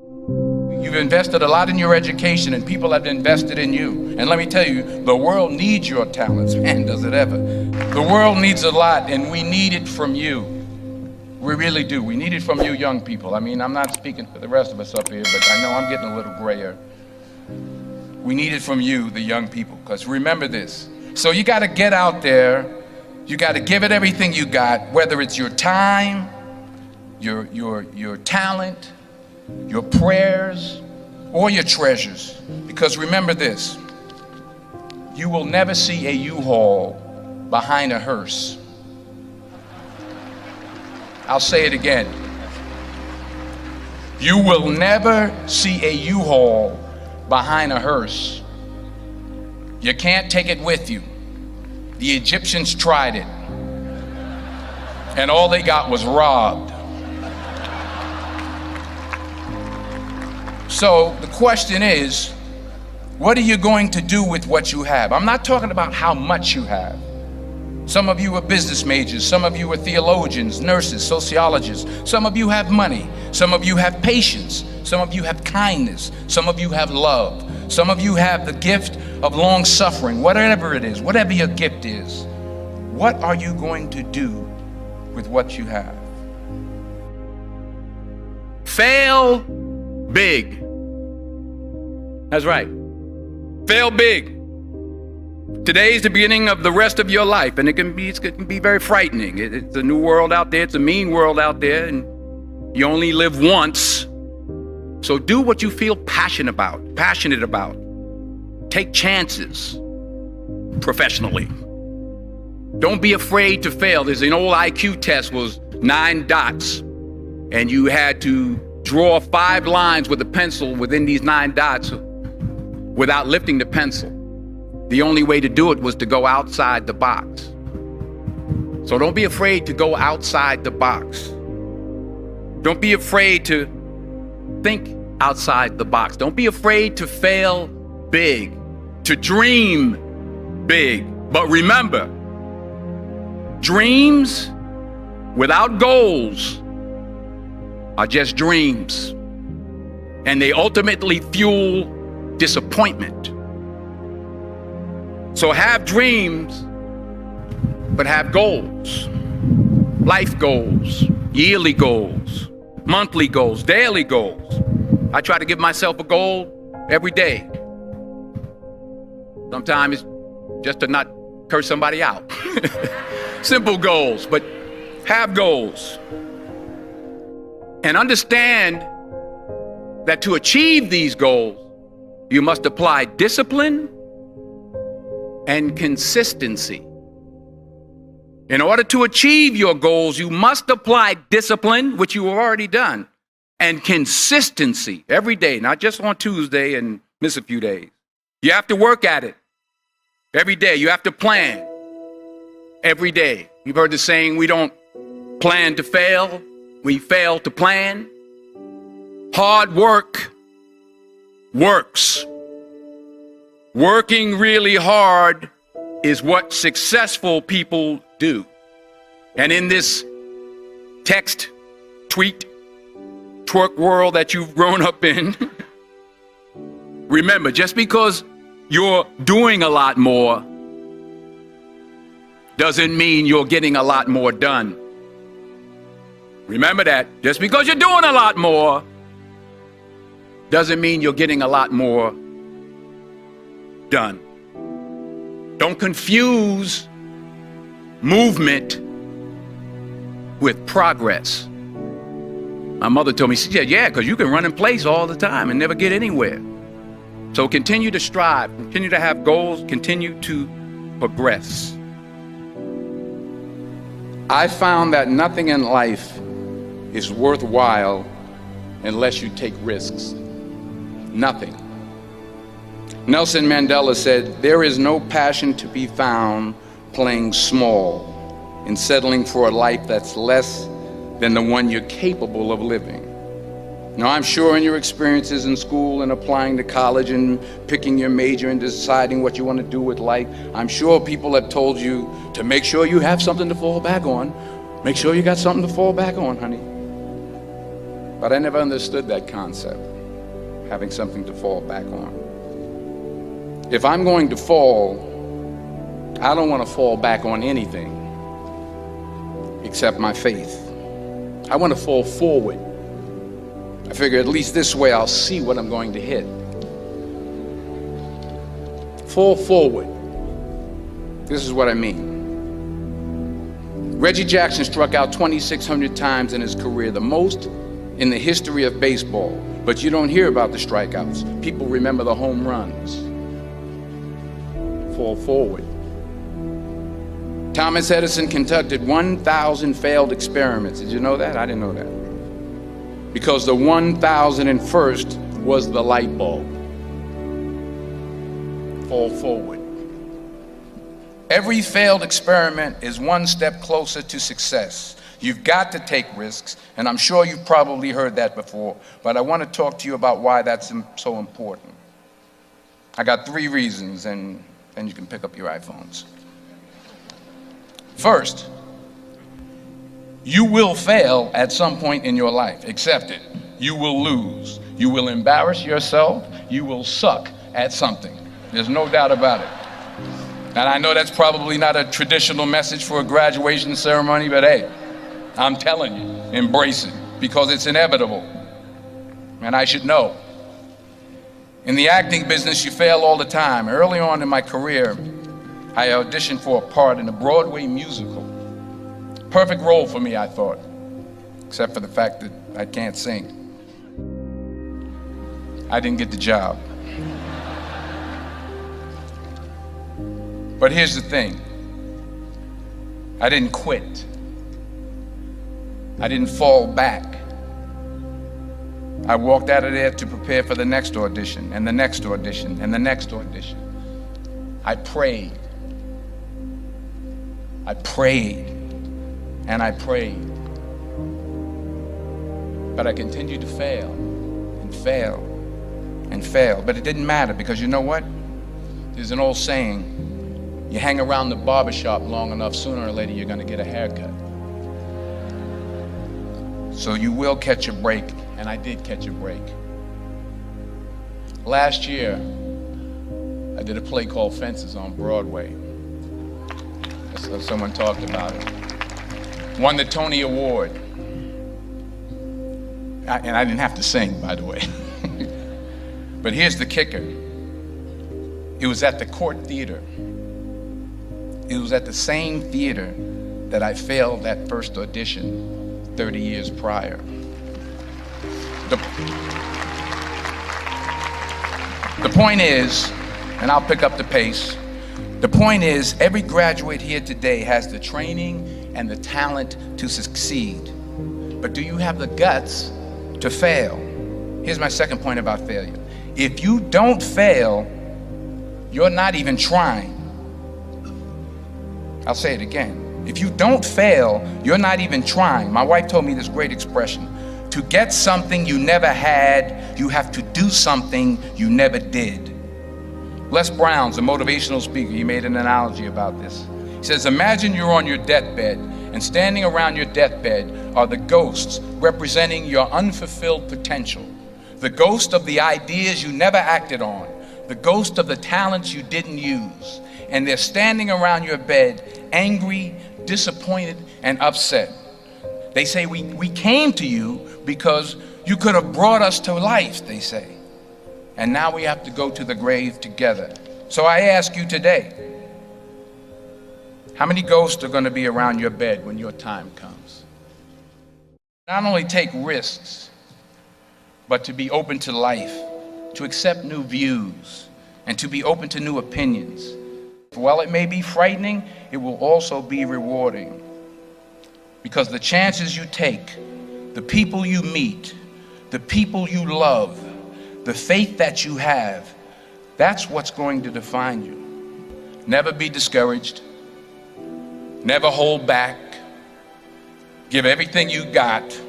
You've invested a lot in your education, and people have invested in you. And let me tell you, the world needs your talents. Man, does it ever. The world needs a lot, and we need it from you. We really do. We need it from you young people. I mean, I'm not speaking for the rest of us up here, but I know I'm getting a little grayer. We need it from you, the young people, because remember this. So you got to get out there. You got to give it everything you got, whether it's your time, your talent, your prayers, or your treasures. Because remember this, you will never see a U-Haul behind a hearse. I'll say it again. You will never see a U-Haul behind a hearse. You can't take it with you. The Egyptians tried it, and all they got was robbed. So the question is, what are you going to do with what you have? I'm not talking about how much you have. Some of you are business majors, some of you are theologians, nurses, sociologists. Some of you have money, some of you have patience, some of you have kindness, some of you have love, some of you have the gift of long suffering. Whatever it is, whatever your gift is, what are you going to do with what you have? Fail big. That's right. Fail big. Today's the beginning of the rest of your life, and it can be very frightening. It's a new world out there. It's a mean world out there, and you only live once. So do what you feel passionate about. Take chances professionally. Don't be afraid to fail. There's an old IQ test, was 9 dots, and you had to draw 5 lines with a pencil within these 9 dots without lifting the pencil. The only way to do it was to go outside the box. So don't be afraid to go outside the box. Don't be afraid to think outside the box. Don't be afraid to fail big, to dream big. But remember, dreams without goals are just dreams, and they ultimately fuel disappointment. So have dreams, but have goals. Life goals, yearly goals, monthly goals, daily goals. I try to give myself a goal every day. Sometimes it's just to not curse somebody out. Simple goals, but have goals. And understand that to achieve these goals, you must apply discipline and consistency. In order to achieve your goals, you must apply discipline, which you have already done, and consistency every day, not just on Tuesday and miss a few days. You have to work at it every day. You have to plan every day. You've heard the saying, we don't plan to fail, we fail to plan. Hard work works. Working really hard is what successful people do. And in this text, tweet, twerk world that you've grown up in, remember, just because you're doing a lot more doesn't mean you're getting a lot more done. Remember that. Just because you're doing a lot more doesn't mean you're getting a lot more done. Don't confuse movement with progress. My mother told me, she said, yeah, because you can run in place all the time and never get anywhere. So continue to strive, continue to have goals, continue to progress. I found that nothing in life is worthwhile unless you take risks. Nothing. Nelson Mandela said, there is no passion to be found playing small and settling for a life that's less than the one you're capable of living. Now, I'm sure in your experiences in school and applying to college and picking your major and deciding what you want to do with life, I'm sure people have told you to make sure you have something to fall back on. Make sure you got something to fall back on, honey. But I never understood that concept, having something to fall back on. If I'm going to fall, I don't want to fall back on anything except my faith. I want to fall forward. I figure at least this way I'll see what I'm going to hit. Fall forward. This is what I mean. Reggie Jackson struck out 2,600 times in his career, the most in the history of baseball. But you don't hear about the strikeouts. People remember the home runs. Fall forward. Thomas Edison conducted 1,000 failed experiments. Did you know that? I didn't know that. Because the 1,001st was the light bulb. Fall forward. Every failed experiment is one step closer to success. You've got to take risks, and I'm sure you've probably heard that before, but I want to talk to you about why that's so important. I got 3 reasons, and then you can pick up your iPhones. First, you will fail at some point in your life. Accept it. You will lose. You will embarrass yourself. You will suck at something. There's no doubt about it. And I know that's probably not a traditional message for a graduation ceremony, but hey, I'm telling you, embrace it, because it's inevitable. And I should know. In the acting business, you fail all the time. Early on in my career, I auditioned for a part in a Broadway musical. Perfect role for me, I thought, except for the fact that I can't sing. I didn't get the job. But here's the thing. I didn't quit. I didn't fall back. I walked out of there to prepare for the next audition, and the next audition, and the next audition. I prayed. I prayed, and I prayed. But I continued to fail, and fail, and fail. But it didn't matter, because you know what? There's an old saying, you hang around the barbershop long enough, sooner or later you're going to get a haircut. So you will catch a break, and I did catch a break. Last year, I did a play called Fences on Broadway. Someone talked about it. Won the Tony Award. And I didn't have to sing, by the way. But here's the kicker. It was at the Court Theater. It was at the same theater that I failed that first audition 30 years prior. The point is, and I'll pick up the pace, the point is, every graduate here today has the training and the talent to succeed. But do you have the guts to fail? Here's my second point about failure. If you don't fail, you're not even trying. I'll say it again. If you don't fail, you're not even trying. My wife told me this great expression. To get something you never had, you have to do something you never did. Les Brown's a motivational speaker. He made an analogy about this. He says, imagine you're on your deathbed, and standing around your deathbed are the ghosts representing your unfulfilled potential. The ghost of the ideas you never acted on. The ghost of the talents you didn't use. And they're standing around your bed, angry, disappointed, and upset. They say, we came to you because you could have brought us to life, they say. And now we have to go to the grave together. So I ask you today, how many ghosts are going to be around your bed when your time comes? Not only take risks, but to be open to life, to accept new views, and to be open to new opinions. While it may be frightening, it will also be rewarding. Because the chances you take, the people you meet, the people you love, the faith that you have, that's what's going to define you. Never be discouraged. Never hold back. Give everything you got.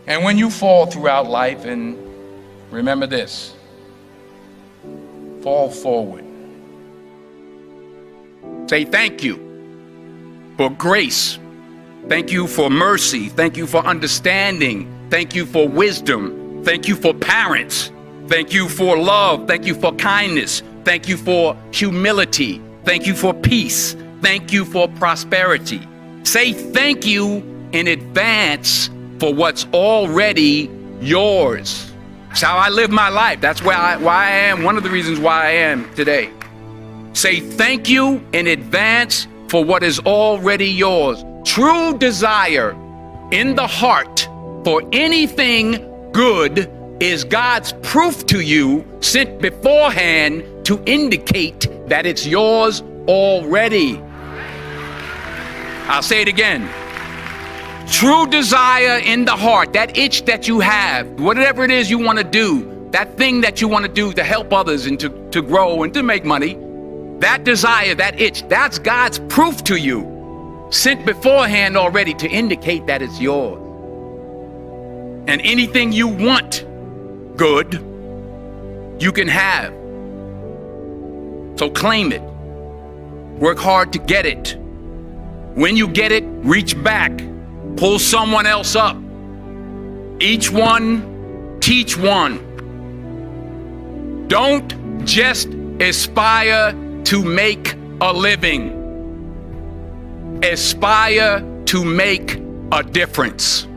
And when you fall throughout life, and remember this, fall forward. Say thank you for grace. Thank you for mercy. Thank you for understanding. Thank you for wisdom. Thank you for parents. Thank you for love. Thank you for kindness. Thank you for humility. Thank you for peace. Thank you for prosperity. Say thank you in advance for what's already yours. That's how I live my life. That's why I am, one of the reasons why I am today. Say thank you in advance for what is already yours. True desire in the heart for anything good is God's proof to you sent beforehand to indicate that it's yours already. I'll say it again. True desire in the heart, that itch that you have, whatever it is you want to do, that thing that you want to do to help others and to grow and to make money, that desire, that itch, that's God's proof to you, sent beforehand already to indicate that it's yours. And anything you want good, you can have. So claim it. Work hard to get it. When you get it, reach back. Pull someone else up. Each one, teach one. Don't just aspire to make a living. Aspire to make a difference.